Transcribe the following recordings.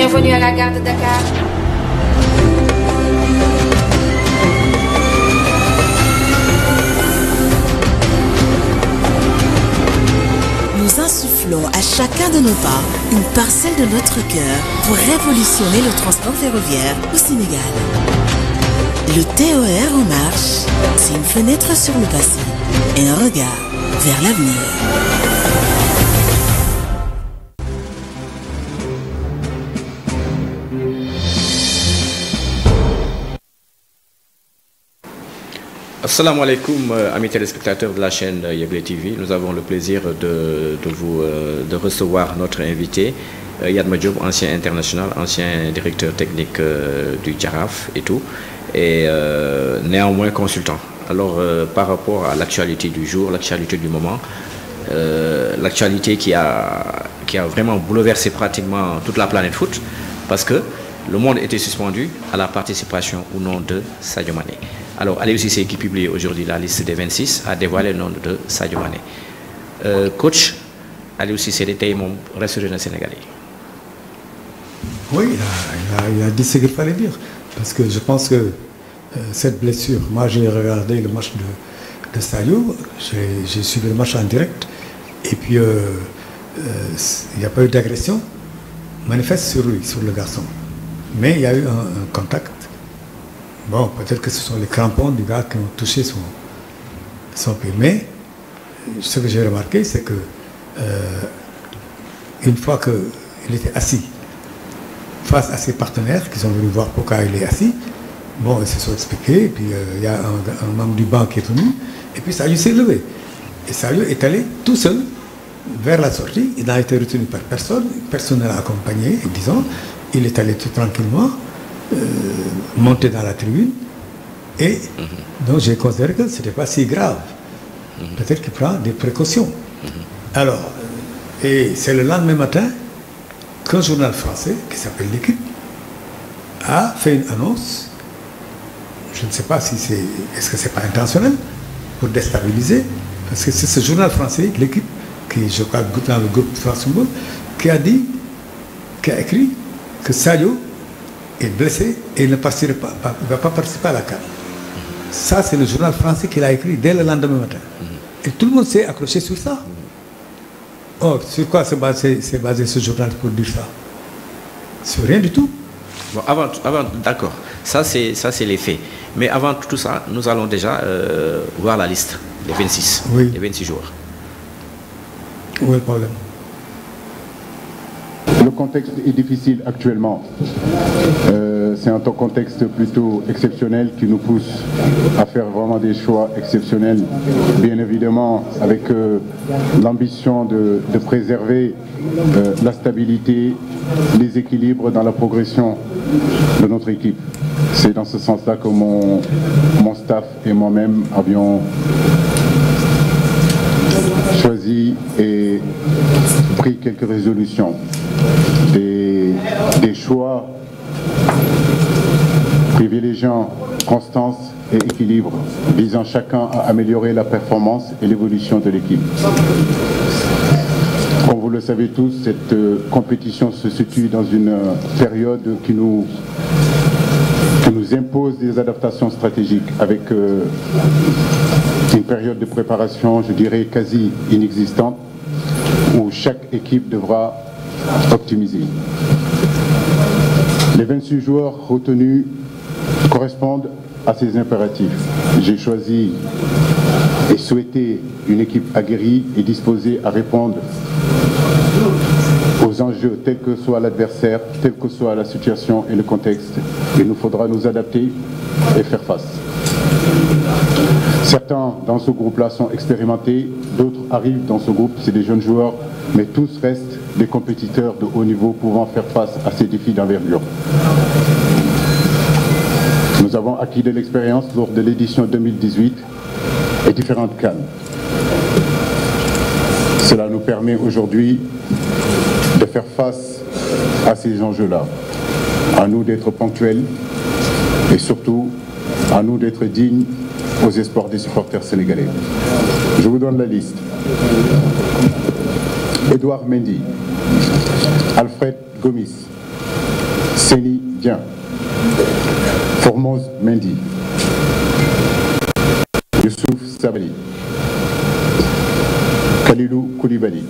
Bienvenue à la gare de Dakar. Nous insufflons à chacun de nos pas une parcelle de notre cœur pour révolutionner le transport ferroviaire au Sénégal. Le TER en marche, c'est une fenêtre sur le passé et un regard vers l'avenir. Assalamu alaikum, amis téléspectateurs de la chaîne Yegle TV. Nous avons le plaisir de recevoir notre invité, Yatma Diop, ancien international, ancien directeur technique du Jaraaf et tout, et néanmoins consultant. Alors, par rapport à l'actualité du jour, l'actualité du moment, l'actualité qui a vraiment bouleversé pratiquement toute la planète foot, parce que le monde était suspendu à la participation ou non de Sadio Mané. Alors, Aliou Cissé, qui publie aujourd'hui la liste des 26, a dévoilé le nom de Sadio Mané. Coach, Aliou Cissé était rassuré dans le Sénégalais. Oui, il a dit ce qu'il fallait dire. Parce que je pense que cette blessure, moi j'ai regardé le match de Sadio, j'ai suivi le match en direct, et puis il n'y a pas eu d'agression manifeste sur lui, sur le garçon. Mais il y a eu un contact. Bon, peut-être que ce sont les crampons du gars qui ont touché son pied. Mais ce que j'ai remarqué, c'est que une fois qu'il était assis face à ses partenaires qui sont venus voir pourquoi il est assis, bon, ils se sont expliqués, et puis il y a un membre du banc qui est venu, et puis Sadio s'est levé. Et Sadio est allé tout seul vers la sortie, il n'a été retenu par personne, personne ne l'a accompagné, disons, il est allé tout tranquillement, monter dans la tribune, et donc j'ai considéré que ce n'était pas si grave. Peut-être qu'il prend des précautions. Alors, et c'est le lendemain matin qu'un journal français qui s'appelle L'Équipe a fait une annonce. Je ne sais pas si c'est, est-ce que c'est pas intentionnel pour déstabiliser, parce que c'est ce journal français, L'Équipe, qui je crois dans le groupe France Football, qui a écrit que Sadio est blessé et il ne va pas participer à la CAN. Ça, c'est le journal français qui l'a écrit dès le lendemain matin. Et tout le monde s'est accroché sur ça. Or, sur quoi s'est basé ce journal pour dire ça? Sur rien du tout. Bon, d'accord, ça c'est les faits. Mais avant tout ça, nous allons déjà voir la liste, les 26, oui. Les 26 jours. Où est le problème? Le contexte est difficile actuellement. C'est un contexte plutôt exceptionnel qui nous pousse à faire vraiment des choix exceptionnels, bien évidemment avec l'ambition de préserver la stabilité, les équilibres dans la progression de notre équipe. C'est dans ce sens-là que mon staff et moi-même avions choisi et pris quelques résolutions, des choix privilégiant constance et équilibre, visant chacun à améliorer la performance et l'évolution de l'équipe. Comme vous le savez tous, cette compétition se situe dans une période qui nous impose des adaptations stratégiques avec une période de préparation, je dirais, quasi inexistante, où chaque équipe devra optimiser. Les 28 joueurs retenus correspondent à ces impératifs. J'ai choisi et souhaité une équipe aguerrie et disposée à répondre aux enjeux tels que soit l'adversaire, telle que soit la situation et le contexte. Il nous faudra nous adapter et faire face. Certains dans ce groupe-là sont expérimentés, d'autres arrivent dans ce groupe, c'est des jeunes joueurs, mais tous restent des compétiteurs de haut niveau pouvant faire face à ces défis d'envergure. Nous avons acquis de l'expérience lors de l'édition 2018 et différentes CAN. Cela nous permet aujourd'hui de faire face à ces enjeux-là. À nous d'être ponctuels et surtout à nous d'être dignes aux espoirs des supporters sénégalais. Je vous donne la liste. Edouard Mendy, Alfred Gomis, Seni Dian, Formose Mendy, Youssouf Sabali, Khalilou Koulibaly,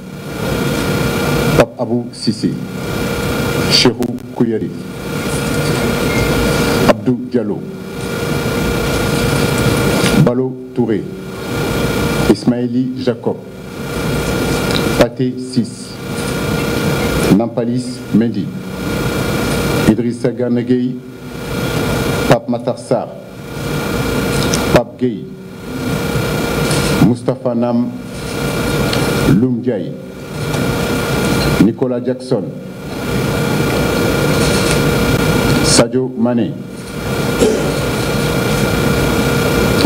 Pape Abou Sissé, Cheikhou Kouyari, Abdou Diallo, Balo Touré, Ismaïli Jacob, Pathé Sis, Nampalis Mendy, Idrissa Gana Gueye, Pape Matar Sarr, Pape Gueye, Moustapha Nam, Loum Diaye, Nicolas Jackson, Sadio Mané,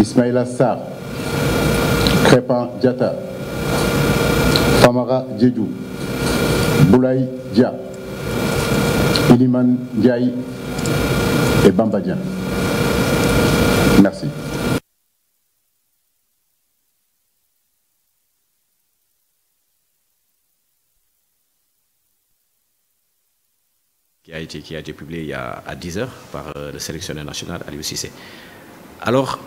Ismaïla Sarr, Crépin Diatta, Famara Djedou, Boulaye Dia, Iliman Ndiaye et Bamba Dieng. Merci. Qui a été publié à 10h par le sélectionneur national Aliou Cissé. Alors,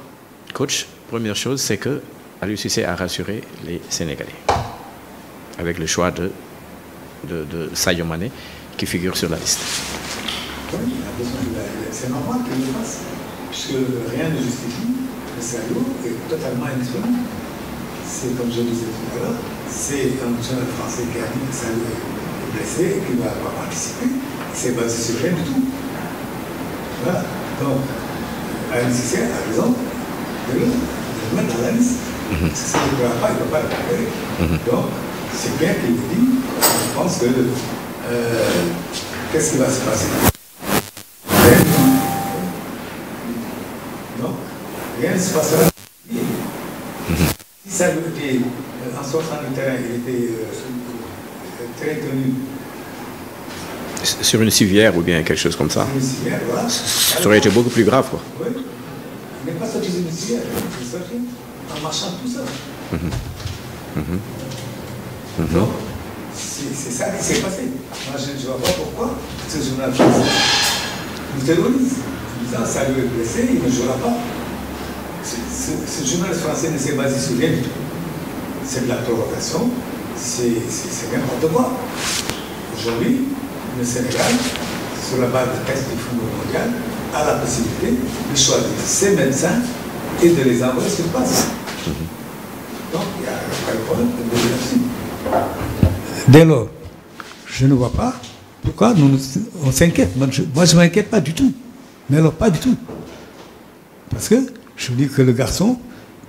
coach, première chose, c'est que Aliou Cissé a rassuré les Sénégalais avec le choix de Sadio Mané qui figure sur la liste. Oui, c'est normal qu'il le fasse, puisque rien ne justifie que Sadio est totalement indisponible. C'est comme je disais tout à l'heure, c'est un joueur français qui a dit que Sadio est blessé et qu'il ne va pas participer. C'est basé sur rien du tout. Voilà. Donc, Aliou Cissé a raison de le mettre dans la liste. Si il ne pourra pas, il ne peut pas le récupérer. Donc, c'est bien qu'il le dit. Je pense que qu'est-ce qui va se passer? Non, rien ne se passera. Si ça était en sortant du terrain, il était très tenu. Sur une civière ou bien quelque chose comme ça. Sur une civière, voilà. Ça aurait été beaucoup plus grave, quoi. Oui. Il n'est pas sorti sur une civière, il est sorti en marchant tout seul. Donc, c'est ça qui s'est passé. Moi, je ne vois pas pourquoi ce journal français nous terrorise. En disant, ça lui est blessé, il ne jouera pas. Ce journal français ne s'est basé sur rien du tout. C'est de la provocation, c'est n'importe quoi. Aujourd'hui, le Sénégal, sur la base de tests du football mondial, a la possibilité de choisir ses médecins et de les envoyer sur place. Donc, il n'y a pas de problème de là-dessus. Dès lors, je ne vois pas pourquoi on s'inquiète. Moi, je ne m'inquiète pas du tout. Mais alors, pas du tout. Parce que je dis que le garçon,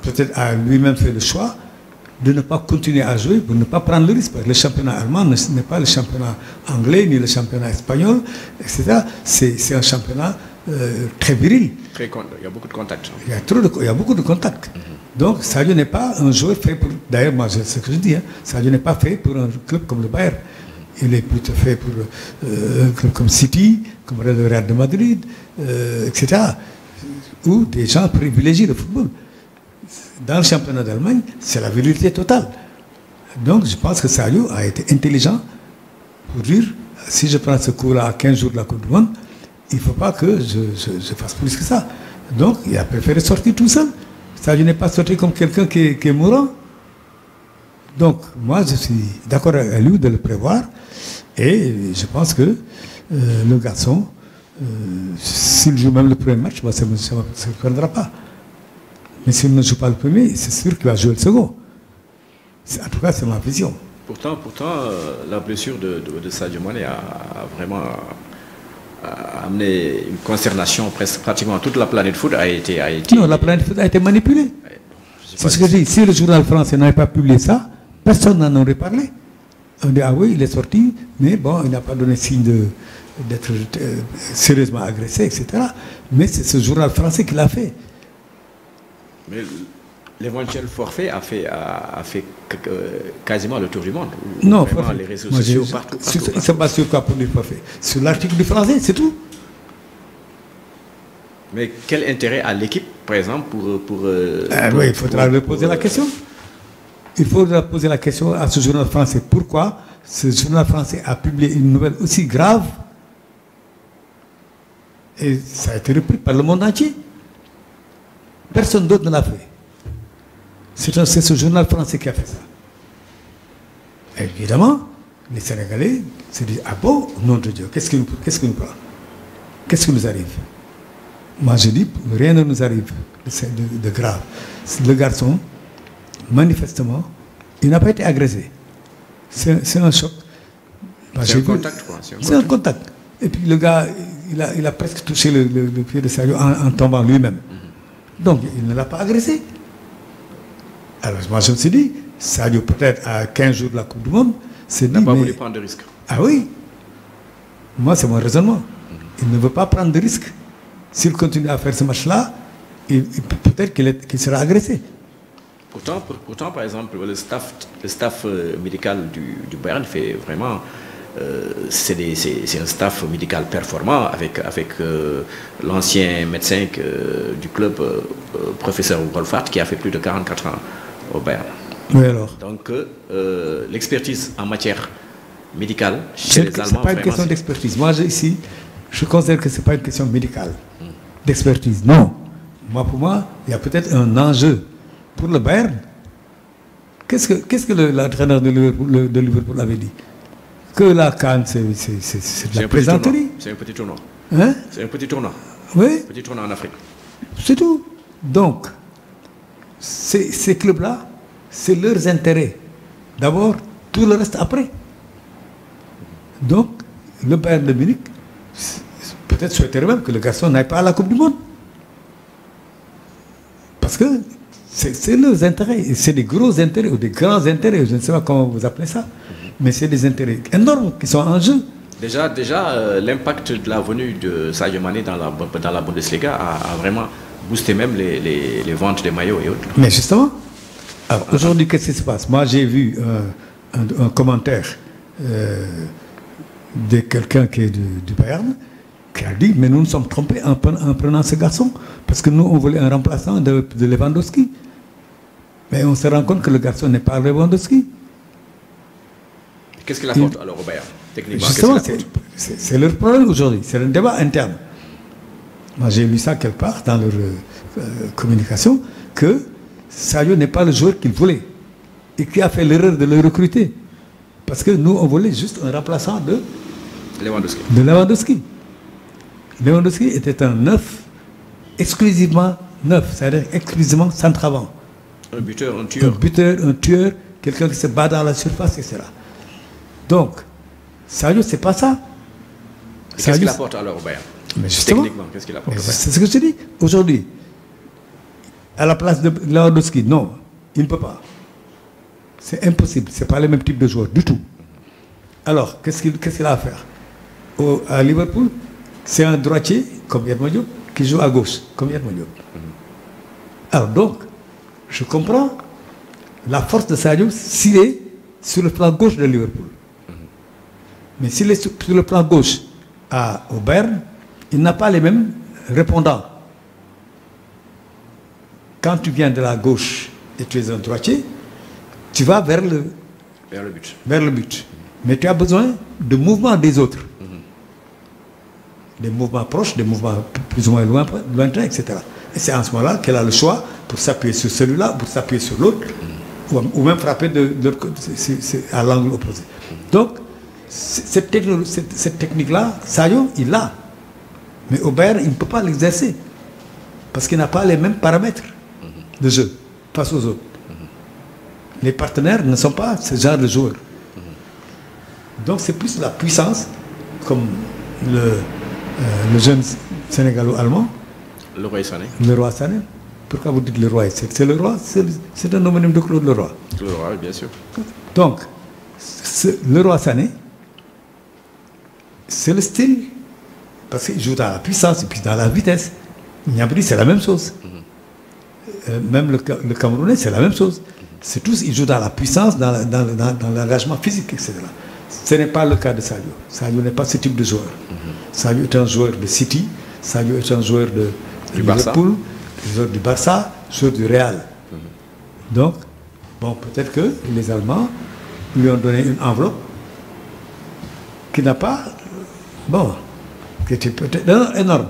peut-être a lui-même fait le choix de ne pas continuer à jouer pour ne pas prendre le risque. Le championnat allemand n'est pas le championnat anglais, ni le championnat espagnol, etc. C'est un championnat très viril. Il y a beaucoup de contacts. Il y a beaucoup de contacts. Donc, Sadio n'est pas un joueur fait pour... D'ailleurs, moi, c'est ce que je dis. Sadio n'est pas fait pour un club comme le Bayern. Il est plutôt fait pour un club comme City, comme le Real de Madrid, etc. Où des gens privilégient le football. Dans le championnat d'Allemagne, c'est la virilité totale. Donc, je pense que Sadio a été intelligent pour dire, si je prends ce coup-là à 15 jours de la Coupe du Monde, il ne faut pas que je fasse plus que ça. Donc, il a préféré sortir tout seul. Sadio n'est pas sorti comme quelqu'un qui est mourant. Donc, moi, je suis d'accord avec lui de le prévoir. Et je pense que le garçon, s'il joue même le premier match, ça ne me surprendra pas. Mais s'il ne joue pas le premier, c'est sûr qu'il va jouer le second. En tout cas, c'est ma vision. Pourtant, la blessure de Sadio Mané a vraiment amené une consternation. Pratiquement toute la planète foot a été... Non, la planète foot a été manipulée. C'est ce que je dis. Si le journal français n'avait pas publié ça, personne n'en aurait parlé. On dit, ah oui, il est sorti, mais bon, il n'a pas donné signe d'être sérieusement agressé, etc. Mais c'est ce journal français qui l'a fait. Mais l'éventuel forfait a fait quasiment le tour du monde. Non, vraiment, les réseaux sociaux partout. Il se base sur quoi pour le forfait? Sur l'article du français, c'est tout. Mais quel intérêt a l'équipe, par exemple, pour oui, il faudra lui poser la question. Il faudra poser la question à ce journal français. Pourquoi ce journal français a publié une nouvelle aussi grave Et ça a été repris par le monde entier. Personne d'autre ne l'a fait. C'est ce journal français qui a fait ça. Évidemment, les Sénégalais se disent, ah bon, nom de Dieu, qu'est-ce qui nous prend? Qu'est-ce qui nous arrive? Moi je dis, rien ne nous arrive de grave. Le garçon, manifestement, il n'a pas été agressé. C'est un choc. C'est un contact, quoi. C'est un contact. Et puis le gars, il a presque touché le pied de Sadio en tombant lui-même. Donc il ne l'a pas agressé. Alors moi je me suis dit, Sadio peut-être à 15 jours de la Coupe du Monde, il n'a pas voulu prendre de risques. Ah oui. Moi c'est mon raisonnement. Il ne veut pas prendre de risques. S'il continue à faire ce match-là, peut-être qu'il sera agressé. Pourtant, par exemple, le staff médical du Bayern fait vraiment... c'est un staff médical performant avec l'ancien médecin du club, professeur Wolfart, qui a fait plus de 44 ans au Bayern. Oui, alors. Donc, l'expertise en matière médicale chez les Allemands... Ce n'est pas une question d'expertise. Moi, ici, je considère que ce n'est pas une question médicale, d'expertise. Non. Pour moi, il y a peut-être un enjeu pour le Bayern. Qu'est-ce que l'entraîneur de Liverpool avait dit? Que la CAN, c'est de la plaisanterie. C'est un petit tournoi. Hein? C'est un petit tournoi. Oui. Petit tournoi en Afrique. C'est tout. Donc, ces clubs-là, c'est leurs intérêts. D'abord, tout le reste après. Donc, le Bayern de Munich, peut-être souhaiterait même que le garçon n'aille pas à la Coupe du Monde. Parce que c'est leurs intérêts. C'est des gros intérêts ou des grands intérêts. Je ne sais pas comment vous appelez ça. Mais c'est des intérêts énormes qui sont en jeu. Déjà l'impact de la venue de Sadio Mané dans la Bundesliga a vraiment boosté même les ventes des maillots et autres. Mais justement, aujourd'hui, qu'est-ce qui se passe? Moi, j'ai vu un commentaire de quelqu'un qui est du Bayern qui a dit, mais nous nous sommes trompés en prenant ce garçon, parce que nous, on voulait un remplaçant de Lewandowski. Mais on se rend compte que le garçon n'est pas Lewandowski. Qu'est-ce qu'il apporte alors au Bayern, techniquement? Justement, c'est leur problème aujourd'hui. C'est un débat interne. Moi, j'ai lu ça quelque part dans leur communication, que Sadio n'est pas le joueur qu'il voulait et qui a fait l'erreur de le recruter. Parce que nous, on voulait juste un remplaçant de Lewandowski. Lewandowski était un neuf, exclusivement neuf, c'est-à-dire exclusivement centre-avant. Un buteur, un tueur. Un buteur, un tueur, quelqu'un qui se bat dans la surface, etc. Donc, Sadio, c'est pas ça. Qu'est-ce qu'il apporte alors au Bayern? Mais justement, techniquement, qu'est-ce qu'il apporte au Bayern? C'est ce que je te dis. Aujourd'hui, à la place de Lewandowski, non, il ne peut pas. C'est impossible. Ce n'est pas le même type de joueur du tout. Alors, qu'est-ce qu'il a à faire? À Liverpool, c'est un droitier, comme Yatma Diop, qui joue à gauche, comme Yatma Diop. Alors donc, je comprends la force de Sadio s'il est sur le plan gauche de Liverpool. Mais s'il est sur le plan gauche au Bayern, il n'a pas les mêmes répondants. Quand tu viens de la gauche et tu es un droitier, tu vas vers le but. Mais tu as besoin de mouvements des autres. Des mouvements proches, des mouvements plus ou moins lointains, etc. Et c'est en ce moment-là qu'elle a le choix pour s'appuyer sur celui-là, pour s'appuyer sur l'autre, ou même frapper de l'autre côté, à l'angle opposé. Donc, cette technique-là, Sadio, il l'a. Mais au Bayern, il ne peut pas l'exercer. Parce qu'il n'a pas les mêmes paramètres de jeu face aux autres. Les partenaires ne sont pas ce genre de joueurs. Donc c'est plus la puissance, comme le jeune sénégalo-allemand. Le roi Sané. Le roi Sané. Pourquoi vous dites le roi? C'est le roi, c'est un homonyme de Claude Leroy. Leroy, bien sûr. Donc, le roi Sané, c'est le style, parce qu'il joue dans la puissance et puis dans la vitesse. Niabri, c'est la même chose. Même le Camerounais, c'est la même chose. C'est tous, ils jouent dans la puissance, dans l'engagement physique, etc. Ce n'est pas le cas de Sadio. Sadio n'est pas ce type de joueur. Sadio est un joueur de City, Sadio est un joueur de Liverpool, joueur du Barça, joueur du Real. Donc, bon, peut-être que les Allemands lui ont donné une enveloppe qui n'a pas, bon, qui était peut-être énorme.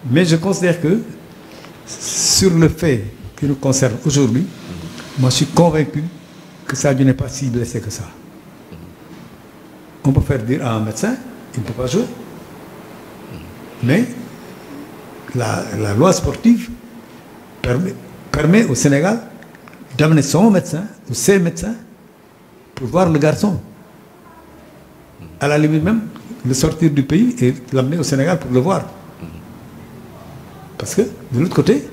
Mais je considère que sur le fait qui nous concerne aujourd'hui, moi je suis convaincu que Sadio n'est pas si blessé que ça. On peut faire dire à un médecin, il ne peut pas jouer. Mais la loi sportive permet au Sénégal d'amener son médecin ou ses médecins pour voir le garçon. À la limite même, le sortir du pays et l'amener au Sénégal pour le voir. Parce que, de l'autre côté,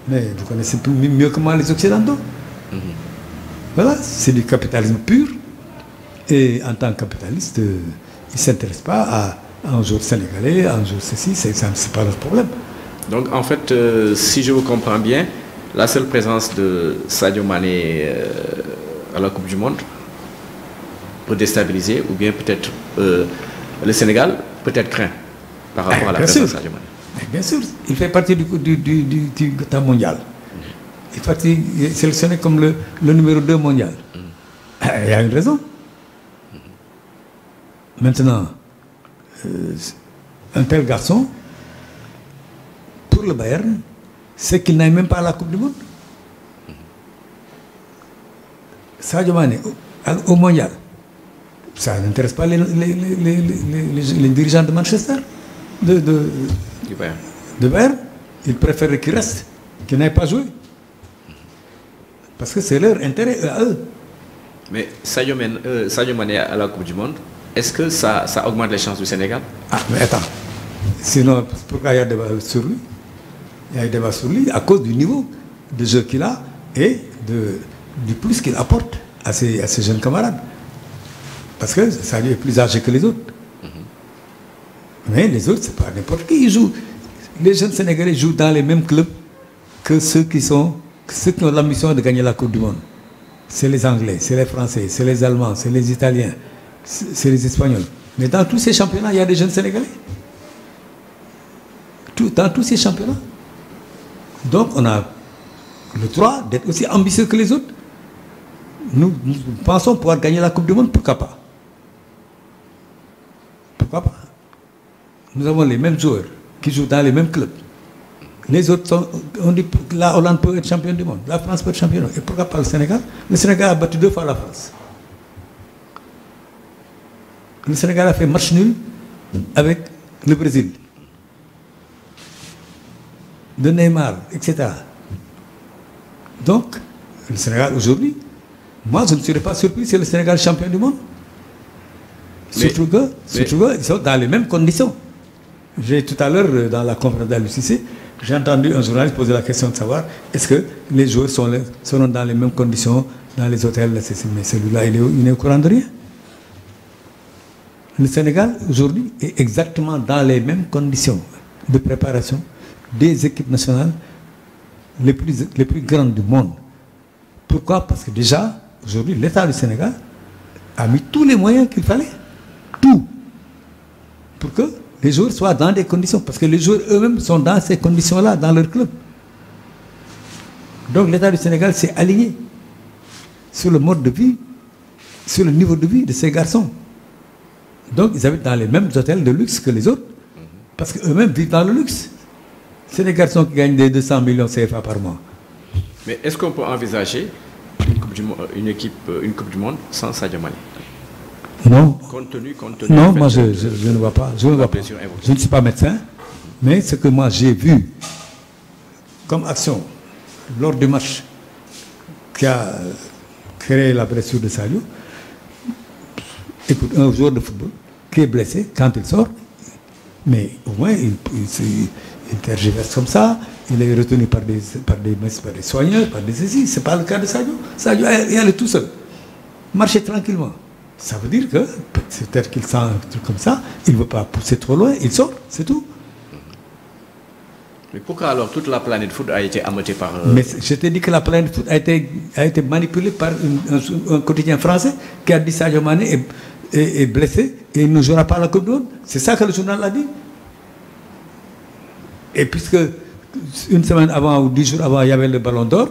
mais vous connaissez mieux que moi les Occidentaux. Voilà, c'est du capitalisme pur. Et en tant que capitaliste, ils ne s'intéressent pas à un jour sénégalais, un jour ceci, c'est pas leur problème. Donc en fait, si je vous comprends bien, la seule présence de Sadio Mané à la Coupe du Monde peut déstabiliser, ou bien peut-être le Sénégal peut-être craint par rapport à la présence de Sadio Mané. Bien sûr, il fait partie du temps mondial. Il est sélectionné comme le numéro 2 mondial. Il y a une raison. Maintenant, un tel garçon, pour le Bayern, c'est qu'il n'aille même pas à la Coupe du Monde. Sadio Mané, au mondial, ça n'intéresse pas les dirigeants de Manchester, de Bayern. Ils préfèrent qu'il reste, qu'il n'aille pas jouer. Parce que c'est leur intérêt à eux. Mais Sadio Mané à la Coupe du Monde, est-ce que ça augmente les chances du Sénégal? Ah, mais attends. Sinon, pourquoi il y a débat sur lui? Il y a un débat sur lui à cause du niveau de jeu qu'il a et du plus qu'il apporte à ses jeunes camarades. Parce que Sadio est plus âgé que les autres. Mais les autres, c'est pas n'importe qui. Ils jouent. Les jeunes Sénégalais jouent dans les mêmes clubs que ceux qui ont l'ambition de gagner la Coupe du Monde. C'est les Anglais, c'est les Français, c'est les Allemands, c'est les Italiens, c'est les Espagnols. Mais dans tous ces championnats, il y a des jeunes Sénégalais. Dans tous ces championnats. Donc on a le droit d'être aussi ambitieux que les autres. Nous pensons pouvoir gagner la Coupe du Monde, pourquoi pas? Pourquoi pas? Nous avons les mêmes joueurs qui jouent dans les mêmes clubs. Les autres on dit que la Hollande peut être championne du monde, la France peut être championne. Et pourquoi pas le Sénégal? Le Sénégal a battu 2 fois la France. Le Sénégal a fait match nul avec le Brésil. De Neymar, etc. Donc, le Sénégal aujourd'hui, moi je ne serais pas surpris si le Sénégal est champion du monde. Surtout qu'ils sont dans les mêmes conditions. J'ai tout à l'heure, dans la conférence d'Al-UCC, j'ai entendu un journaliste poser la question de savoir est-ce que les joueurs seront dans les mêmes conditions dans les hôtels, mais celui-là, il n'est au courant de rien. Le Sénégal, aujourd'hui, est exactement dans les mêmes conditions de préparation des équipes nationales les plus grandes du monde. Pourquoi? Parce que déjà, aujourd'hui, l'État du Sénégal a mis tous les moyens qu'il fallait. Tout. Pour que les joueurs soient dans des conditions. Parce que les joueurs eux-mêmes sont dans ces conditions-là, dans leur club. Donc l'État du Sénégal s'est aligné sur le mode de vie, sur le niveau de vie de ces garçons. Donc ils habitent dans les mêmes hôtels de luxe que les autres. Parce qu'eux-mêmes vivent dans le luxe. C'est des garçons qui gagnent des 200 millions CFA par mois. Mais est-ce qu'on peut envisager une Coupe du Monde sans Sadio Mané? Non. Compte tenu non, moi je ne vois pas. Je ne vois pas. Je ne suis pas médecin, mais ce que moi j'ai vu comme action lors du match qui a créé la blessure de Sadio, écoute, un joueur de football qui est blessé, quand il sort, mais au moins il tergiverse comme ça, il est retenu par des soigneurs, par des ceci. Ce n'est pas le cas de Sadio. Sadio, il est tout seul. Marcher tranquillement. Ça veut dire que peut-être qu'il sent un truc comme ça, il ne veut pas pousser trop loin, il sort, c'est tout. Mais pourquoi alors toute la planète foot a été ameutée par... Mais je t'ai dit que la planète foot a été manipulée par un quotidien français qui a dit Sadio Mané est blessé et il ne jouera pas à la Coupe du Monde. C'est ça que le journal a dit. Et puisque une semaine avant ou 10 jours avant, il y avait le Ballon d'Or,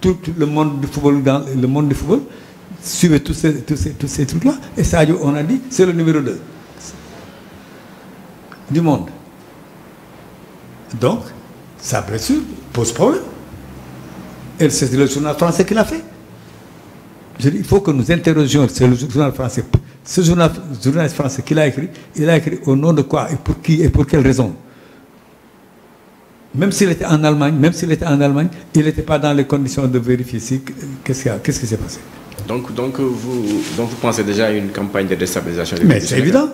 tout le monde du football, suivait tous ces trucs-là. Et Sadio, on a dit, c'est le numéro 2 du monde. Donc, sa blessure pose problème. Et c'est le journal français qui l'a fait. Je dis, il faut que nous interrogions, c'est le journal français. Ce journaliste français qui l'a écrit, il a écrit au nom de quoi et pour qui et pour quelle raison. Même s'il était en Allemagne, il n'était pas dans les conditions de vérifier si, qu'est-ce qui s'est passé. Donc vous pensez déjà à une campagne de déstabilisation? Mais c'est évident.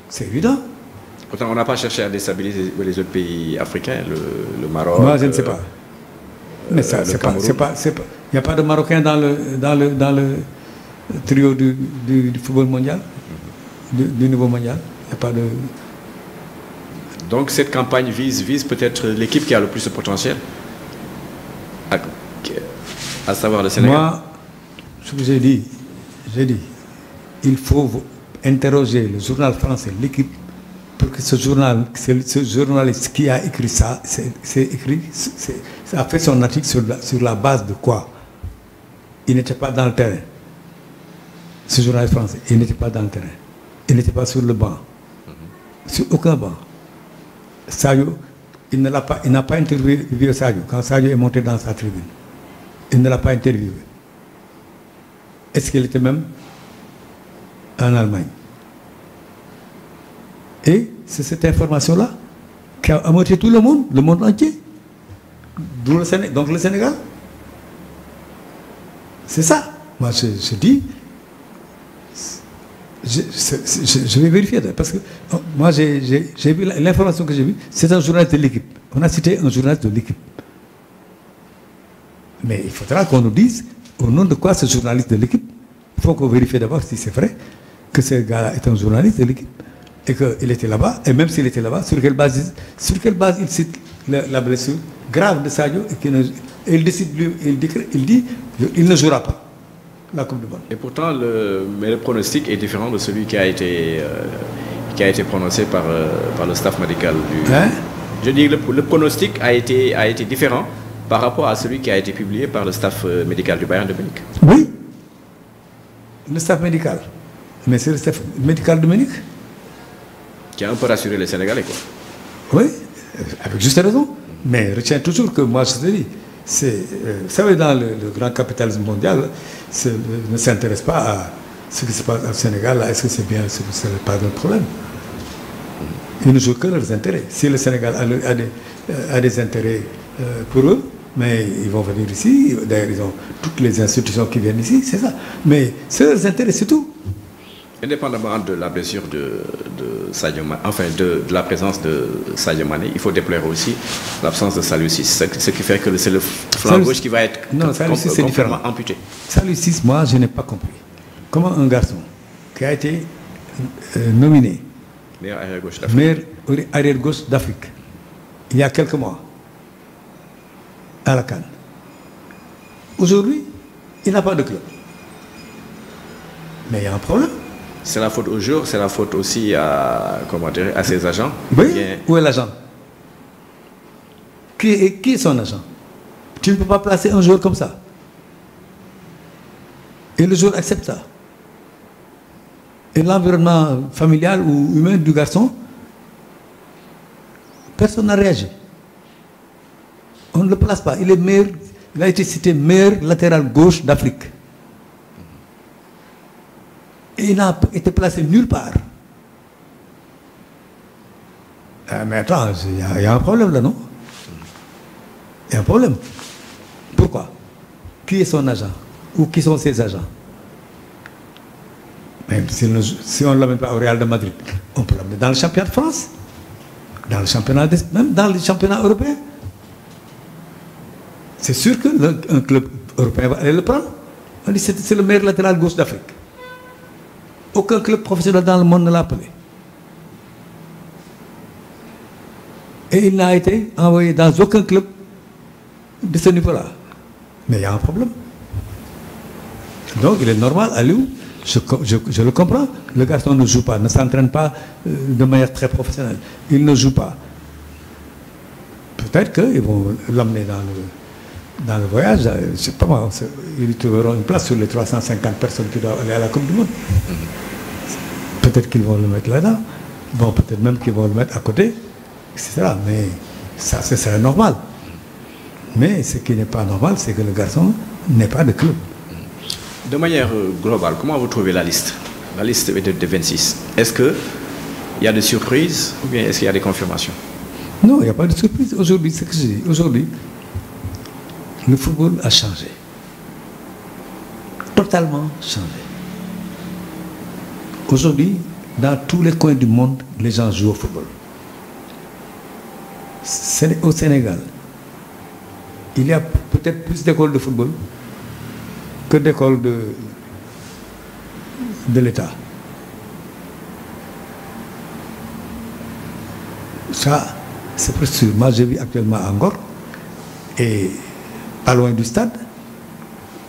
C'est évident. Pourtant, on n'a pas cherché à déstabiliser les autres pays africains, le Maroc. Moi, je ne sais pas. Mais ça, c'est pas. Il n'y a pas de Marocains dans le trio du football mondial, du niveau mondial. Il n'y a pas de. Donc cette campagne vise peut-être l'équipe qui a le plus de potentiel, à savoir le Sénégal. Moi, ce que j'ai dit, il faut interroger le journal français, l'équipe, pour que ce journaliste qui a écrit ça, ça a fait son article sur la base de quoi? Il n'était pas dans le terrain. Ce journaliste français, il n'était pas dans le terrain. Il n'était pas sur le banc. Sur aucun banc. Sadio, il n'a pas interviewé Sadio quand Sadio est monté dans sa tribune. Il ne l'a pas interviewé. Est-ce qu'il était même en Allemagne? Et c'est cette information-là qui a amorti tout le monde entier. Donc le Sénégal. C'est ça. Moi, je dis, je vais vérifier, parce que moi, j'ai vu l'information que j'ai vue, c'est un journaliste de l'équipe. On a cité un journaliste de l'équipe. Mais il faudra qu'on nous dise au nom de quoi ce journaliste de l'équipe. Il faut qu'on vérifie d'abord si c'est vrai que ce gars-là est un journaliste de l'équipe et qu'il était là-bas. Et même s'il était là-bas, sur quelle base il cite la blessure grave de Sadio et il dit il ne jouera pas la Coupe du Monde. Et pourtant, le pronostic est différent de celui qui a été prononcé par le staff médical du. Hein? Je dis le pronostic a été différent par rapport à celui qui a été publié par le staff médical du Bayern de Munich. Oui, le staff médical. Mais c'est le staff médical de Munich qui a un peu rassuré les Sénégalais, quoi. Oui, avec juste raison. Mais retiens toujours que moi, je te dis, vous savez, dans le grand capitalisme mondial, ne s'intéresse pas à ce qui se passe au Sénégal. Est-ce que c'est bien, ce n'est pas un problème. Ils ne jouent que leurs intérêts. Si le Sénégal a des intérêts pour eux, mais ils vont venir ici. D'ailleurs, ils ont toutes les institutions qui viennent ici, c'est ça. Mais c'est leurs intérêts, c'est tout. Indépendamment de la blessure de Sadio Mané, enfin de la présence de Sadio Mané, il faut déplorer aussi l'absence de Saliou Ciss, ce qui fait que c'est le flanc gauche qui va être complètement amputé. Saliou Ciss, moi, je n'ai pas compris. Comment un garçon qui a été nominé meilleur arrière-gauche d'Afrique, il y a quelques mois, à la CAN, aujourd'hui, il n'a pas de club. Mais il y a un problème. C'est la faute au jour, c'est la faute aussi à ses agents. Oui, où est l'agent? Qui est son agent? Tu ne peux pas placer un joueur comme ça. Et le joueur accepte ça. Et l'environnement familial ou humain du garçon, personne n'a réagi. On ne le place pas. Il a été cité meilleur latéral gauche d'Afrique. Et il n'a été placé nulle part. Mais attends, il y a un problème là, non? Il y a un problème. Pourquoi? Qui est son agent? Ou qui sont ses agents? Même si on ne l'amène pas au Real de Madrid, on peut l'amener dans le championnat de France, dans le championnat même dans les championnats européens. C'est sûr qu'un club européen va aller le prendre. On dit c'est le meilleur latéral gauche d'Afrique. Aucun club professionnel dans le monde ne l'a appelé. Et il n'a été envoyé dans aucun club de ce niveau-là. Mais il y a un problème. Donc il est normal, Aliou, je le comprends, le garçon ne joue pas, ne s'entraîne pas de manière très professionnelle. Il ne joue pas. Peut-être qu'ils vont l'emmener dans le voyage, je ne sais pas moi, ils trouveront une place sur les 350 personnes qui doivent aller à la Coupe du Monde. Peut-être qu'ils vont le mettre là-dedans. Bon, peut-être même qu'ils vont le mettre à côté. etc. Mais ça, ce serait normal. Mais ce qui n'est pas normal, c'est que le garçon n'est pas de club. De manière globale, comment vous trouvez la liste? La liste de 26. Est-ce qu'il y a des surprises ou bien est-ce qu'il y a des confirmations? Non, il n'y a pas de surprise. Aujourd'hui, c'est ce que je dis. Aujourd'hui, le football a changé. Totalement changé. Aujourd'hui, dans tous les coins du monde, les gens jouent au football. Au Sénégal, il y a peut-être plus d'écoles de football que d'écoles de l'État. Ça, c'est presque sûr. Moi, je vis actuellement à Ngor et pas loin du stade.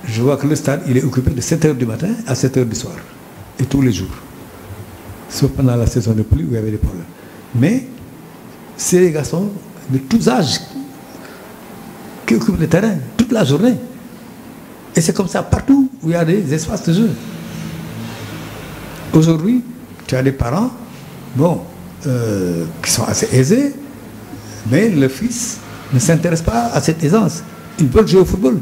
Je vois que le stade, il est occupé de 7h du matin à 7h du soir. Et tous les jours. Sauf pendant la saison de pluie où il y avait des problèmes. Mais c'est les garçons de tous âges qui occupent le terrain toute la journée. Et c'est comme ça partout où il y a des espaces de jeu. Aujourd'hui, tu as des parents, qui sont assez aisés, mais le fils ne s'intéresse pas à cette aisance. Ils veulent jouer au football.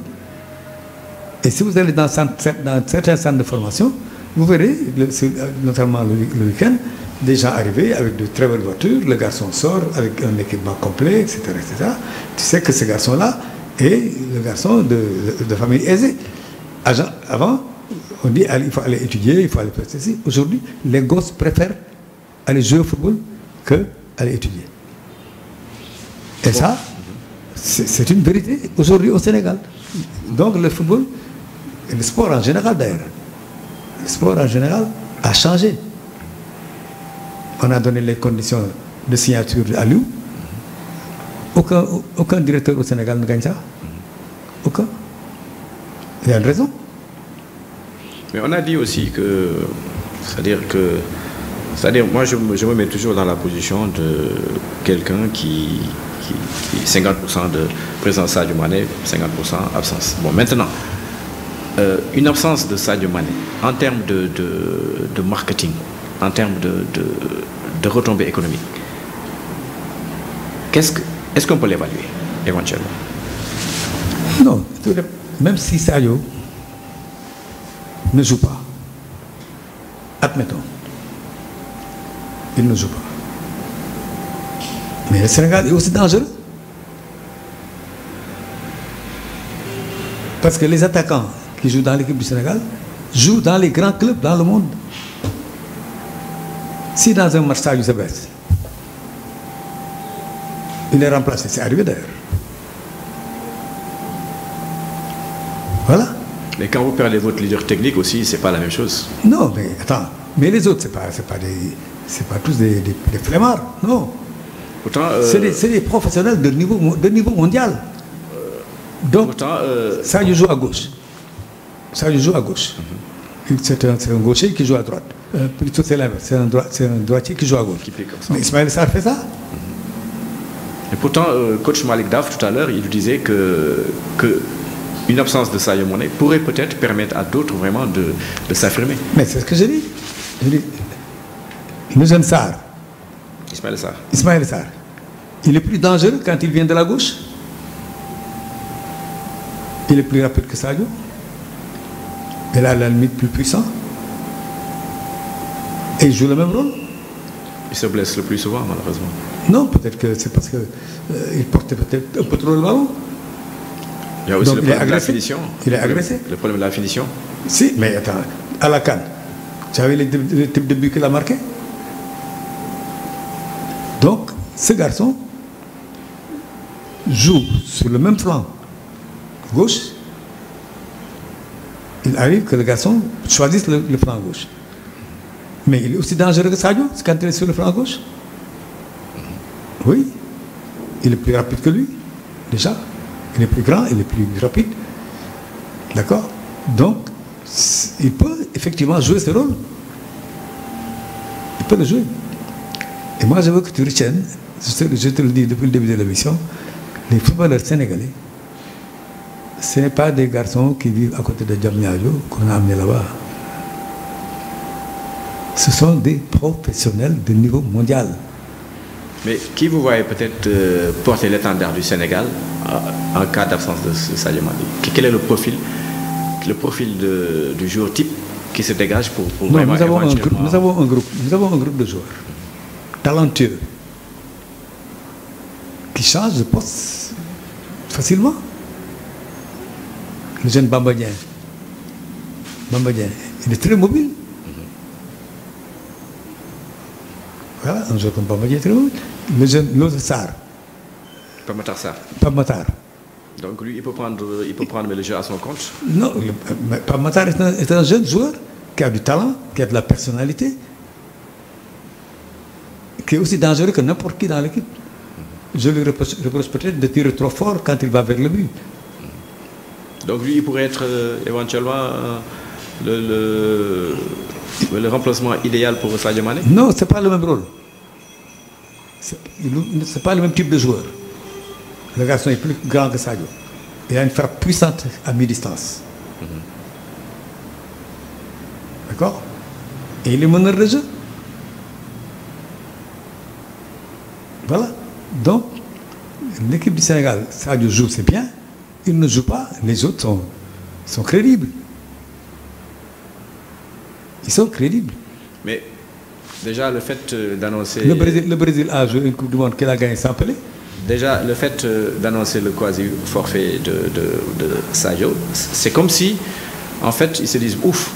Et si vous allez dans certains centres de formation, vous verrez, notamment le week-end, des gens arriver avec de très belles voitures, le garçon sort avec un équipement complet, etc., etc. Tu sais que ce garçon-là est le garçon de famille aisée. Avant, on dit il faut aller étudier, il faut aller faire ceci. Aujourd'hui, les gosses préfèrent aller jouer au football qu'aller étudier. Et ça, c'est une vérité aujourd'hui au Sénégal. Donc le football, et le sport en général d'ailleurs, le sport en général a changé. On a donné les conditions de signature à Liu. Aucun directeur au Sénégal ne gagne ça. Aucun. Il y a une raison. Mais on a dit aussi que, c'est-à-dire, moi je me mets toujours dans la position de quelqu'un qui 50% de présence Sadio Mané, 50% absence. Bon, maintenant, une absence de Sadio Mané, en termes de marketing, en termes de retombées économiques, est-ce qu'on peut l'évaluer éventuellement? Non, même si Sadio ne joue pas, admettons, il ne joue pas. Mais le Sénégal est aussi dangereux. Parce que les attaquants qui jouent dans l'équipe du Sénégal jouent dans les grands clubs dans le monde. Si dans un match Sadio se blesse, il est remplacé. C'est arrivé d'ailleurs. Voilà. Mais quand vous perdez votre leader technique aussi, c'est pas la même chose. Non, mais attends. Mais les autres, c'est pas tous des flemmards. Non. Pourtant, c'est des professionnels de niveau mondial. Donc, Sadio joue à gauche. Sadio joue à gauche. C'est un gaucher qui joue à droite. Plutôt c'est l'inverse. C'est un droitier qui joue à gauche. Mais Ismaël Sarr fait ça. Et pourtant, coach Malik Daf, tout à l'heure, il disait que une absence de Sadio Mané pourrait peut-être permettre à d'autres vraiment de s'affirmer. Mais c'est ce que j'ai dit. Je dis, le jeune Sarr, Ismaël Sarr, il est plus dangereux quand il vient de la gauche. Il est plus rapide que Sadio. Il a à la limite plus puissant. Et il joue le même rôle. Il se blesse le plus souvent, malheureusement. Non, peut-être que c'est parce qu'il portait peut-être un peu trop le ballon. Il y a aussi le problème de la finition. Il est agressé. Le problème de la finition. Si, mais attends, à la CAN, tu avais les types de buts qu'il a marqués. Donc, ce garçon joue sur le même flanc gauche. Il arrive que le garçon choisisse le flanc gauche. Mais il est aussi dangereux que Sadio quand il est sur le flanc gauche. Oui, il est plus rapide que lui, déjà. Il est plus grand, il est plus rapide. D'accord? Donc, il peut effectivement jouer ce rôle. Il peut le jouer. Et moi, je veux que tu retiennes, je te le dis depuis le début de l'émission, les footballeurs sénégalais, ce n'est pas des garçons qui vivent à côté de Diamniadio qu'on a amené là-bas. Ce sont des professionnels de niveau mondial. Mais qui vous voyez peut-être porter l'étendard du Sénégal en cas d'absence de Sadio Mané? Quel est le profil du joueur type qui se dégage pour non, vraiment nous avons un groupe de joueurs talentueux qui changent de poste facilement. Le jeune Bamba Dieng, il est très mobile. Voilà, un joueur comme Bamba Dieng est très mobile. Le jeune, l'autre Sarr. Pape Matar. Donc lui, il peut prendre le jeu à son compte. Non, Pape Matar est un jeune joueur qui a du talent, qui a de la personnalité, qui est aussi dangereux que n'importe qui dans l'équipe. Je lui reproche peut-être de tirer trop fort quand il va vers le but. Donc lui, il pourrait être éventuellement le remplacement idéal pour Sadio Mané? Non, ce n'est pas le même rôle. Ce n'est pas le même type de joueur. Le garçon est plus grand que Sadio. Il a une frappe puissante à mi-distance. D'accord? Et il est meneur de jeu. Voilà. Donc, l'équipe du Sénégal, Sadio joue, c'est bien. Il ne joue pas, les autres sont crédibles. Ils sont crédibles. Mais déjà, le fait d'annoncer... Le Brésil a joué une Coupe du Monde qu'il a gagnée sans Pelé. Déjà, le fait d'annoncer le quasi-forfait de Sadio, c'est comme si, en fait, ils se disent, ouf,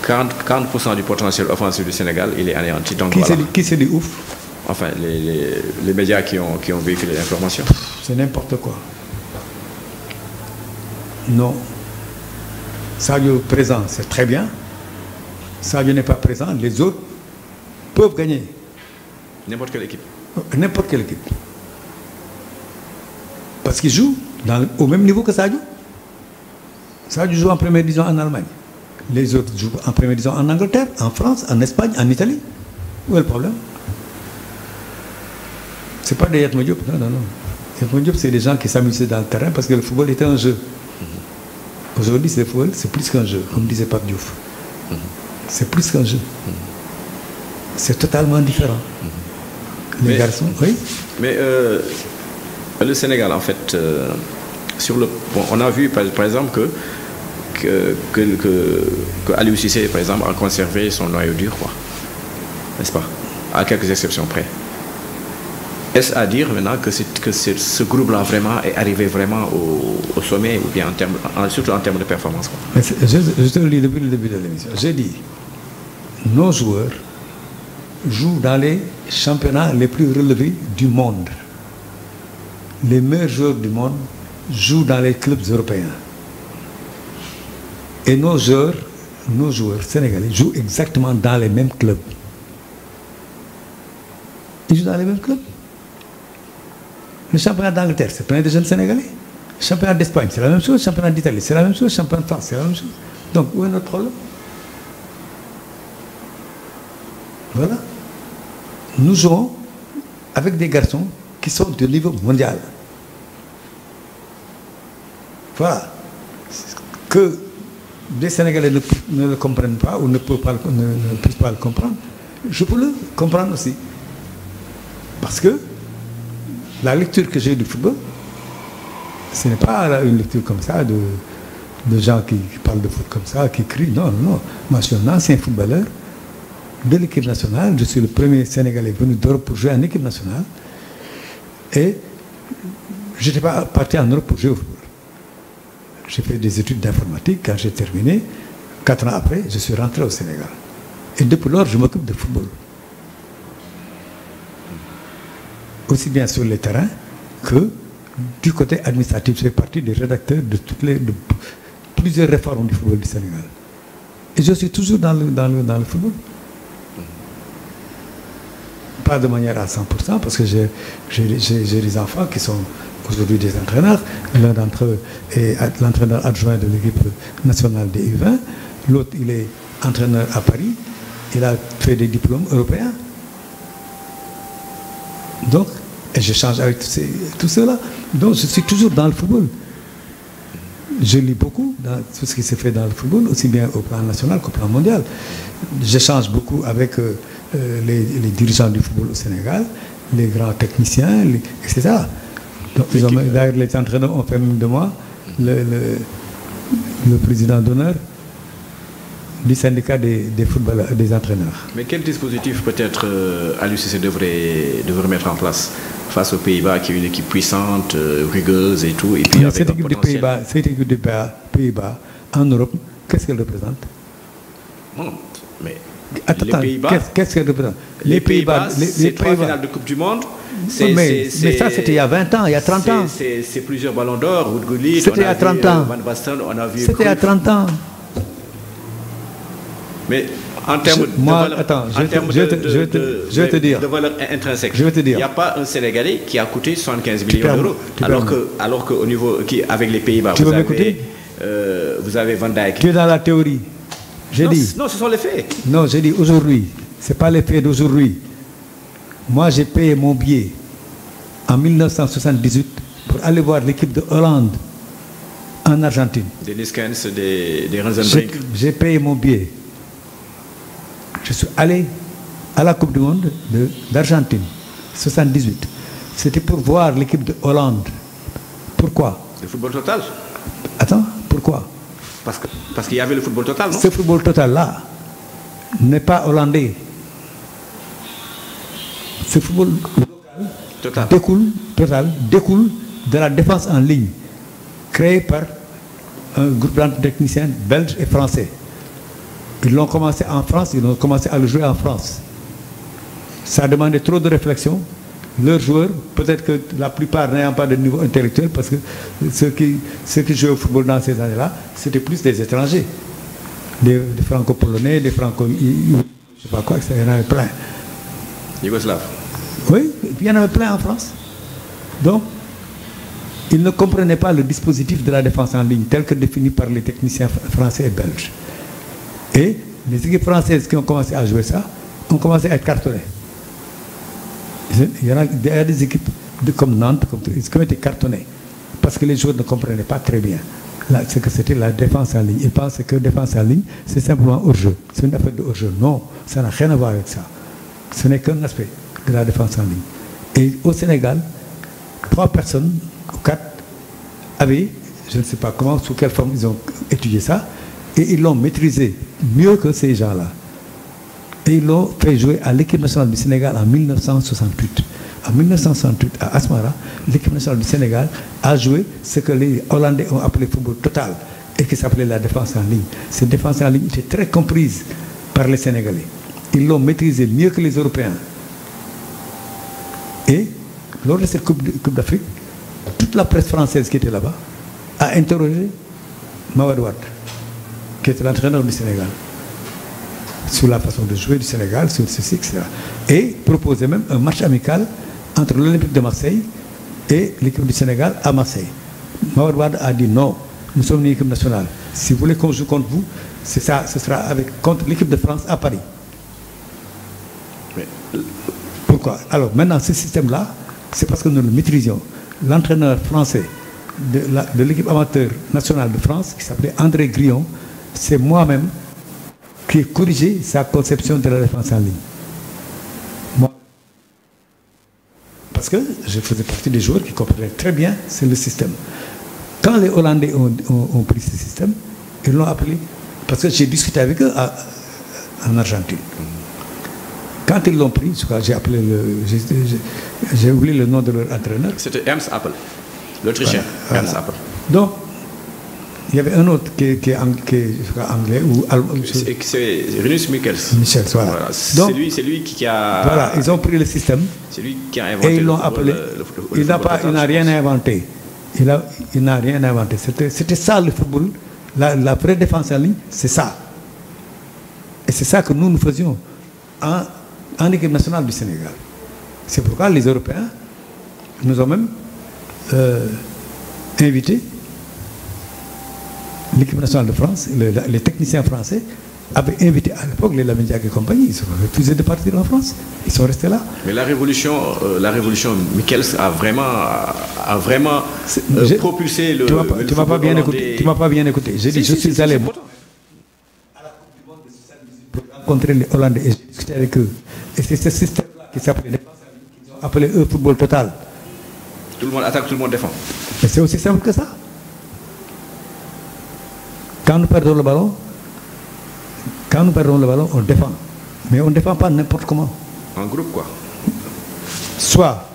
40% du potentiel offensif du Sénégal, il est anéanti. Donc, qui se dit ouf? Enfin, les médias qui ont véhiculé l'information. C'est n'importe quoi. Non. Sadio présent, c'est très bien. Sadio n'est pas présent, les autres peuvent gagner. N'importe quelle équipe. N'importe quelle équipe. Parce qu'ils jouent au même niveau que Sadio. Sadio joue en première division en Allemagne. Les autres jouent en première division en Angleterre, en France, en Espagne, en Italie. Où est le problème? Ce n'est pas des Yatma Diop, non. Yatma Diop, c'est des gens qui s'amusent dans le terrain parce que le football était un jeu. Aujourd'hui, le football, c'est plus qu'un jeu, comme disait Pape Diouf. C'est plus qu'un jeu. C'est totalement différent. Les garçons, oui. Mais le Sénégal, en fait, on a vu, par exemple, que Aliou Cissé, par exemple, a conservé son noyau dur, quoi. N'est-ce pas? À quelques exceptions près. Est-ce à dire maintenant que ce groupe-là vraiment est arrivé vraiment au sommet, ou bien surtout en termes de performance, quoi? Je te le dis depuis le début de l'émission. J'ai dit, nos joueurs jouent dans les championnats les plus relevés du monde. Les meilleurs joueurs du monde jouent dans les clubs européens. Et nos joueurs sénégalais jouent exactement dans les mêmes clubs. Ils jouent dans les mêmes clubs. Le championnat d'Angleterre, c'est plein de jeunes Sénégalais. Le championnat d'Espagne, c'est la même chose. Le championnat d'Italie, c'est la même chose. Le championnat de France, c'est la même chose. Donc, où est notre problème? Voilà. Nous jouons avec des garçons qui sont de niveau mondial. Voilà. Que les Sénégalais ne le comprennent pas ou ne puissent pas le comprendre, je peux le comprendre aussi. Parce que la lecture que j'ai du football, ce n'est pas une lecture comme ça de gens qui parlent de foot comme ça, qui crient. Non. Moi, je suis un ancien footballeur de l'équipe nationale. Je suis le premier Sénégalais venu d'Europe pour jouer en équipe nationale. Et je n'étais pas parti en Europe pour jouer au football. J'ai fait des études d'informatique. Quand j'ai terminé, 4 ans après, je suis rentré au Sénégal. Et depuis lors, je m'occupe de football. Aussi bien sur les terrains que du côté administratif. Je fais partie des rédacteurs de plusieurs réformes du football du Sénégal. Et je suis toujours dans le football. Pas de manière à 100%, parce que j'ai des enfants qui sont aujourd'hui des entraîneurs. L'un d'entre eux est l'entraîneur adjoint de l'équipe nationale des U20. L'autre, il est entraîneur à Paris. Il a fait des diplômes européens. Donc, et j'échange avec tout cela. Donc, je suis toujours dans le football. Je lis beaucoup dans tout ce qui se fait dans le football, aussi bien au plan national qu'au plan mondial. J'échange beaucoup avec les dirigeants du football au Sénégal les grands techniciens, etc. Donc, d'ailleurs, les entraîneurs ont fait même de moi le président d'honneur du syndicat des footballeurs, des entraîneurs. Mais quel dispositif peut-être l'UCC devrait mettre en place face aux Pays-Bas, qui est une équipe puissante, rigueuse et tout, et puis avec cette équipe des Pays-Bas en Europe, qu'est-ce qu'elle représente? Non, mais attends, les Pays-Bas, qu'est-ce qu'elle représente? Les Pays-Bas, c'est 3 finales de Coupe du Monde. Mais ça, c'était il y a 20 ans, il y a 30 ans. C'est plusieurs ballons d'or, Ruud Gullit, c'était il y a 30 ans. Van Basten, on a vu. C'était il y a 30 ans. Mais en termes de valeur intrinsèque, il n'y a pas un Sénégalais qui a coûté 75 millions d'euros. Alors qu'au niveau, avec les Pays-Bas, vous avez Van Dijk. Tu es dans la théorie. Non, ce sont les faits. Non, j'ai dit aujourd'hui. Ce n'est pas les faits d'aujourd'hui. Moi, j'ai payé mon billet en 1978 pour aller voir l'équipe de Hollande en Argentine. Des Liskens, des Rensenbrink. J'ai payé mon billet. Je suis allé à la Coupe du Monde d'Argentine, 78. C'était pour voir l'équipe de Hollande. Pourquoi? Le football total. Attends, pourquoi? Parce qu'il y avait le football total, non? Ce football total-là n'est pas hollandais. Ce football découle de la défense en ligne, créée par un groupe de techniciens belges et français. Ils l'ont commencé en France, ils ont commencé à le jouer en France. Ça a demandé trop de réflexion. Leurs joueurs, peut-être que la plupart n'ayant pas de niveau intellectuel, parce que ceux qui jouaient au football dans ces années-là, c'était plus des étrangers. Des franco-polonais, des franco... je ne sais pas quoi, il y en avait plein. Yougoslaves. Oui, il y en avait plein en France. Donc, ils ne comprenaient pas le dispositif de la défense en ligne tel que défini par les techniciens français et belges. Et les équipes françaises qui ont commencé à jouer ça ont commencé à être cartonnées. Il y a des équipes comme Nantes qui ont été cartonnées parce que les joueurs ne comprenaient pas très bien ce que c'était la défense en ligne. Ils pensaient que la défense en ligne, c'est simplement hors-jeu. C'est une affaire de hors-jeu. Non, ça n'a rien à voir avec ça. Ce n'est qu'un aspect de la défense en ligne. Et au Sénégal, 3 personnes, ou 4, avaient, je ne sais pas comment, sous quelle forme ils ont étudié ça, et ils l'ont maîtrisé mieux que ces gens-là. Et ils l'ont fait jouer à l'équipe nationale du Sénégal en 1968. En 1968, à Asmara, l'équipe nationale du Sénégal a joué ce que les Hollandais ont appelé football total et qui s'appelait la défense en ligne. Cette défense en ligne était très comprise par les Sénégalais. Ils l'ont maîtrisé mieux que les Européens. Et lors de cette Coupe d'Afrique, toute la presse française qui était là-bas a interrogé Mawade Wade, qui était l'entraîneur du Sénégal, sur la façon de jouer du Sénégal, sur ceci, etc. Et proposait même un match amical entre l'Olympique de Marseille et l'équipe du Sénégal à Marseille. Mawade Wade a dit non, nous sommes une équipe nationale. Si vous voulez qu'on joue contre vous, c'est ça, ce sera contre l'équipe de France à Paris. Pourquoi? Alors maintenant, ce système-là, c'est parce que nous le maîtrisions. L'entraîneur français de l'équipe amateur nationale de France, qui s'appelait André Grillon, c'est moi-même qui ai corrigé sa conception de la défense en ligne. Moi, parce que je faisais partie des joueurs qui comprenaient très bien le système. Quand les Hollandais ont pris ce système, ils l'ont appelé, parce que j'ai discuté avec eux en Argentine. Quand ils l'ont pris, j'ai appelé j'ai oublié le nom de leur entraîneur. C'était Ernst Appel, l'Autrichien. Voilà. Ernst Appel. Donc, il y avait un autre qui est anglais ou allemand. C'est Rinus Michels. Voilà. Voilà. Donc, C'est lui qui a. Voilà, ils ont pris le système. C'est lui qui a inventé. Et ils l'ont appelé. Il n'a rien inventé. Il n'a rien inventé. C'était ça le football. La vraie défense en ligne, c'est ça. Et c'est ça que nous faisions en équipe nationale du Sénégal. C'est pourquoi les Européens nous ont même invité l'équipe nationale de France, les techniciens français avaient invité à l'époque les Lamindiak et compagnie. Ils ont refusé de partir en France. Ils sont restés là. Mais la révolution Michels a vraiment propulsé le. Tu m'as pas bien écouté. Tu m'as pas bien écouté. J'ai dit, je suis allé à la Coupe du Monde de 78 pour rencontrer les Hollandais et j'ai discuté avec eux. Et c'est ce système-là qui s'appelait défense en ligne qu'ils ont appelé eux football total. Tout le monde attaque, tout le monde défend. Mais c'est aussi simple que ça. Quand nous perdons le ballon, on défend. Mais on ne défend pas n'importe comment. En groupe, quoi. Soit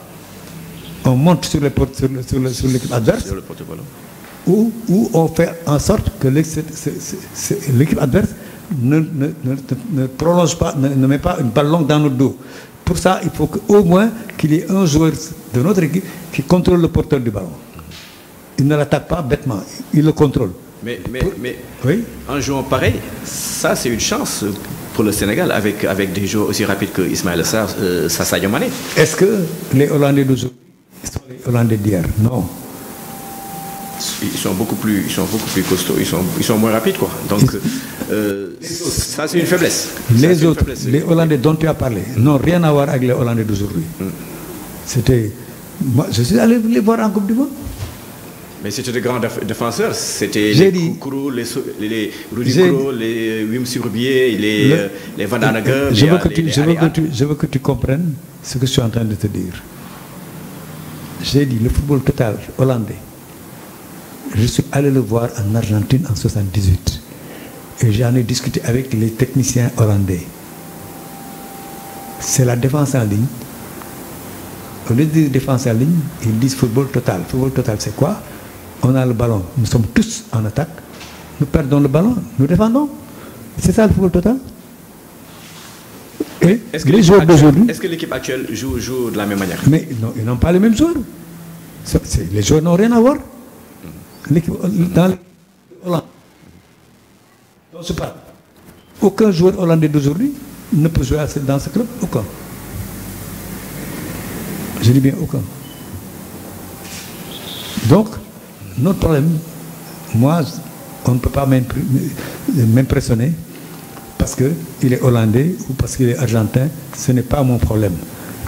on monte sur l'équipe adverse, Sur le porte-ballon. ou on fait en sorte que l'équipe adverse ne prolonge pas, ne met pas une balle longue dans notre dos. Pour ça, il faut qu'au moins qu'il y ait un joueur de notre équipe qui contrôle le porteur du ballon. Il ne l'attaque pas bêtement, il le contrôle. Mais oui? En jouant pareil, ça c'est une chance pour le Sénégal avec des joueurs aussi rapides que Ismaïla Sarr, Sadio Mané. Est-ce que les Hollandais d'aujourd'hui sont les Hollandais d'hier? Non. Ils sont beaucoup plus costauds, ils sont moins rapides, quoi. Donc ça c'est une faiblesse. Les autres, les Hollandais dont tu as parlé, n'ont rien à voir avec les Hollandais d'aujourd'hui. C'était, moi, je suis allé les voir en Coupe du Monde. Mais c'était des grands défenseurs, c'était les Kourou, les Rudy Kourou, les Wim Surbier, les Van Hanegem. Je veux que tu comprennes ce que je suis en train de te dire. J'ai dit le football total hollandais. Je suis allé le voir en Argentine en 1978 et j'en ai discuté avec les techniciens hollandais. C'est la défense en ligne. Au lieu de dire défense en ligne, ils disent football total. Football total, c'est quoi? On a le ballon, nous sommes tous en attaque, nous perdons le ballon, nous défendons. C'est ça le football total. Et les joueurs d'aujourd'hui. Est-ce que l'équipe actuelle joue de la même manière? Mais non, ils n'ont pas les mêmes joueurs. Les joueurs n'ont rien à voir. Dans l'Hollande, on se parle. Aucun joueur hollandais d'aujourd'hui ne peut jouer dans ce club. Aucun. Je dis bien aucun. Donc, notre problème, moi, on ne peut pas m'impressionner parce qu'il est hollandais ou parce qu'il est argentin. Ce n'est pas mon problème.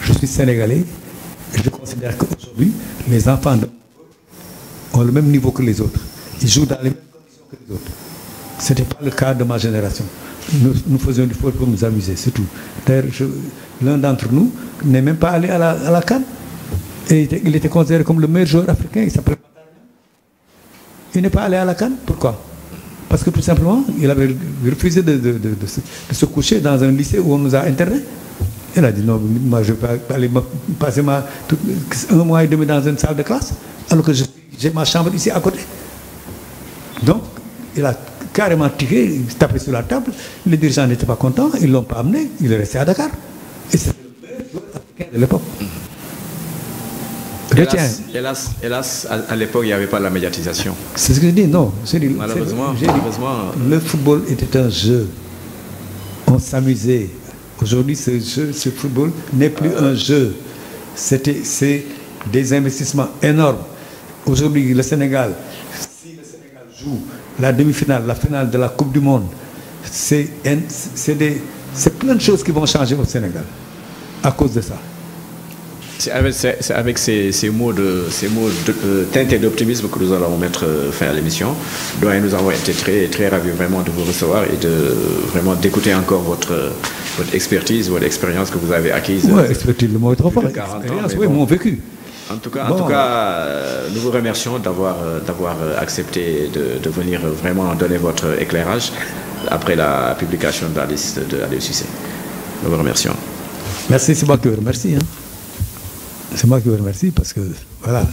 Je suis sénégalais et je considère qu'aujourd'hui, les enfants ont le même niveau que les autres. Ils jouent dans les mêmes conditions que les autres. Ce n'était pas le cas de ma génération. Nous faisions du foot pour nous amuser, c'est tout. D'ailleurs, l'un d'entre nous n'est même pas allé à la CAN. Et il était considéré comme le meilleur joueur africain. Il s'appelait. Il n'est pas allé à la CAN. Pourquoi? Parce que tout simplement, il avait refusé de se coucher dans un lycée où on nous a internés. Il a dit non, moi je ne vais pas aller passer un mois et demi dans une salle de classe, alors que j'ai ma chambre ici à côté. Donc, il a carrément tiré, il s'est tapé sur la table. Les dirigeants n'étaient pas contents, ils ne l'ont pas amené, il est resté à Dakar. Et c'est le meilleur joueur africain de l'époque. Hélas, à l'époque, il n'y avait pas la médiatisation. C'est ce que je dis, non. Malheureusement, le football était un jeu. On s'amusait. Aujourd'hui, ce football n'est plus un jeu. C'est des investissements énormes. Aujourd'hui, le Sénégal, si le Sénégal joue la demi-finale, la finale de la Coupe du Monde, c'est plein de choses qui vont changer au Sénégal à cause de ça. C'est avec ces mots teintés d'optimisme que nous allons mettre fin à l'émission. Doyen, nous avons été très, très ravis vraiment de vous recevoir et d'écouter encore votre expertise, votre expérience que vous avez acquise. Oui, expertise, le mot est trop fort. Oui, mon vécu. En tout cas, nous vous remercions d'avoir accepté de venir vraiment donner votre éclairage après la publication de la liste de Aliou Cissé. Nous vous remercions. Merci, c'est moi qui vous remercie. C'est moi qui vous remercie parce que, voilà,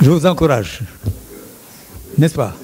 je vous encourage, n'est-ce pas?